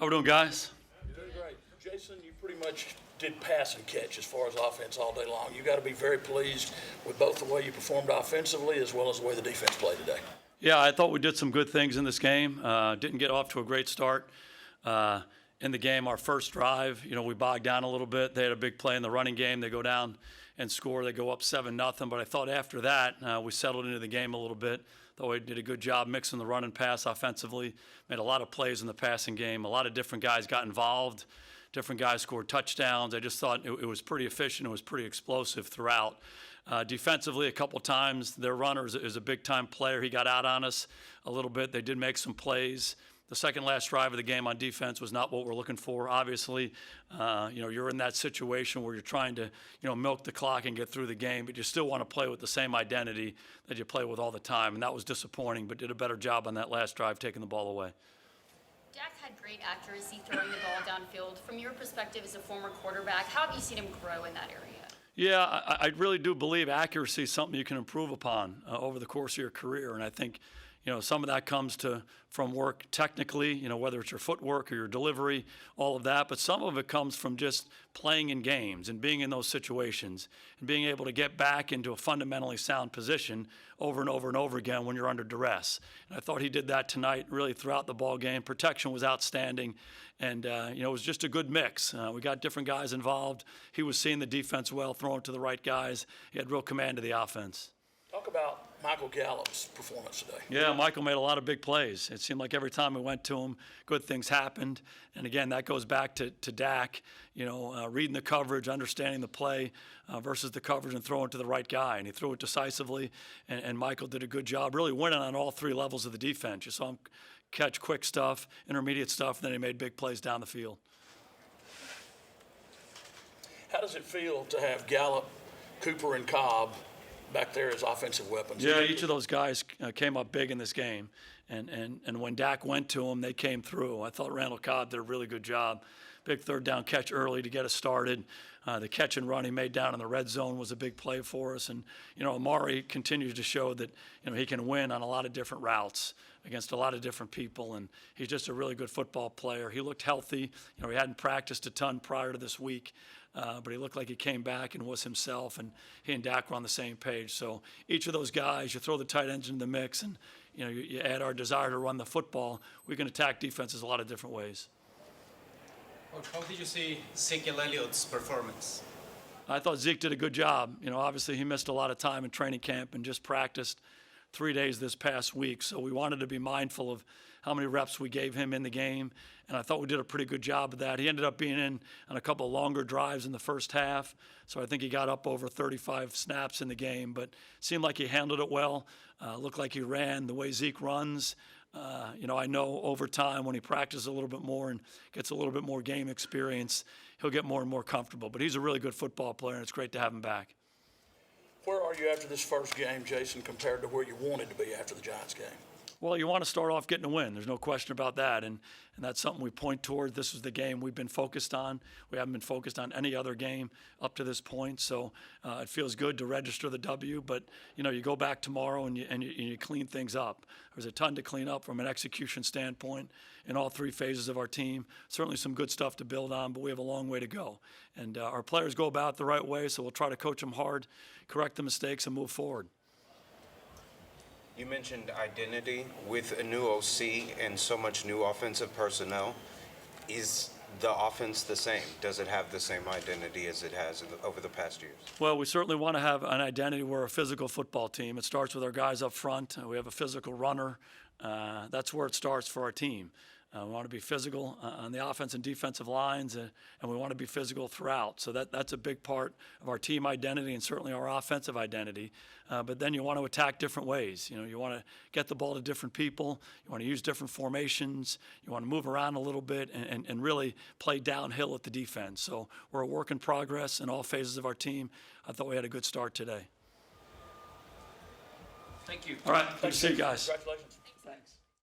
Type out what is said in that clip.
How we doing, guys? You're doing great. Jason, you pretty much did pass and catch as far as offense all day long. You got to be very pleased with both the way you performed offensively as well as the way the defense played today. Yeah, I thought we did some good things in this game. Didn't get off to a great start. In the game, our first drive, we bogged down a little bit. They had a big play in the running game. They go down and score. They go up 7-0. But I thought after that, we settled into the game a little bit. Thought we did a good job mixing the run and pass offensively. Made a lot of plays in the passing game. A lot of different guys got involved. Different guys scored touchdowns. I just thought it was pretty efficient. It was pretty explosive throughout. Defensively, a couple times, their runner is a big-time player. He got out on us a little bit. They did make some plays. The second last drive of the game on defense was not what we're looking for. Obviously, you're in that situation where you're trying to, milk the clock and get through the game, but you still want to play with the same identity that you play with all the time, and that was disappointing, but did a better job on that last drive taking the ball away. Dak had great accuracy throwing the ball downfield. From your perspective as a former quarterback, how have you seen him grow in that area? Yeah, I really do believe accuracy is something you can improve upon over the course of your career, and I think some of that comes from work technically, whether it's your footwork or your delivery, all of that. But some of it comes from just playing in games and being in those situations and being able to get back into a fundamentally sound position over and over and over again when you're under duress. And I thought he did that tonight really throughout the ball game. Protection was outstanding. And, it was just a good mix. We got different guys involved. He was seeing the defense well, throwing to the right guys. He had real command of the offense. Talk about Michael Gallup's performance today. Yeah, Michael made a lot of big plays. It seemed like every time we went to him, good things happened. And again, that goes back to Dak, reading the coverage, understanding the play versus the coverage and throwing to the right guy. And he threw it decisively, and Michael did a good job really winning on all three levels of the defense. You saw him catch quick stuff, intermediate stuff, and then he made big plays down the field. How does it feel to have Gallup, Cooper, and Cobb back there as offensive weapons? Yeah, each of those guys came up big in this game. And when Dak went to them, they came through. I thought Randall Cobb did a really good job. Big third down catch early to get us started. The catch and run he made down in the red zone was a big play for us. And, Amari continues to show that, he can win on a lot of different routes against a lot of different people. And he's just a really good football player. He looked healthy. He hadn't practiced a ton prior to this week. But he looked like he came back and was himself, and he and Dak were on the same page. So each of those guys, you throw the tight ends in the mix, and you add our desire to run the football, we can attack defenses a lot of different ways. Coach, how did you see Ezekiel Elliott's performance? I thought Zeke did a good job. Obviously he missed a lot of time in training camp and just practiced 3 days this past week. So we wanted to be mindful of how many reps we gave him in the game, and I thought we did a pretty good job of that. He ended up being in on a couple of longer drives in the first half, so I think he got up over 35 snaps in the game, but seemed like he handled it well. Looked like he ran the way Zeke runs. I know over time when he practices a little bit more and gets a little bit more game experience, he'll get more and more comfortable. But he's a really good football player, and it's great to have him back. Where are you after this first game, Jason, compared to where you wanted to be after the Giants game? Well, you want to start off getting a win. There's no question about that. And that's something we point toward. This is the game we've been focused on. We haven't been focused on any other game up to this point. So it feels good to register the W. But, you go back tomorrow and you clean things up. There's a ton to clean up from an execution standpoint in all three phases of our team. Certainly some good stuff to build on, but we have a long way to go. And our players go about it the right way, so we'll try to coach them hard, correct the mistakes, and move forward. You mentioned identity with a new OC and so much new offensive personnel. Is the offense the same? Does it have the same identity as it has over the past years? Well, we certainly want to have an identity. We're a physical football team. It starts with our guys up front. We have a physical runner. That's where it starts for our team. We want to be physical on the offense and defensive lines, and we want to be physical throughout. So that's a big part of our team identity and certainly our offensive identity. But then you want to attack different ways. You want to get the ball to different people. You want to use different formations. You want to move around a little bit and really play downhill at the defense. So we're a work in progress in all phases of our team. I thought we had a good start today. Thank you. All right, good to see you guys. Congratulations. Thanks.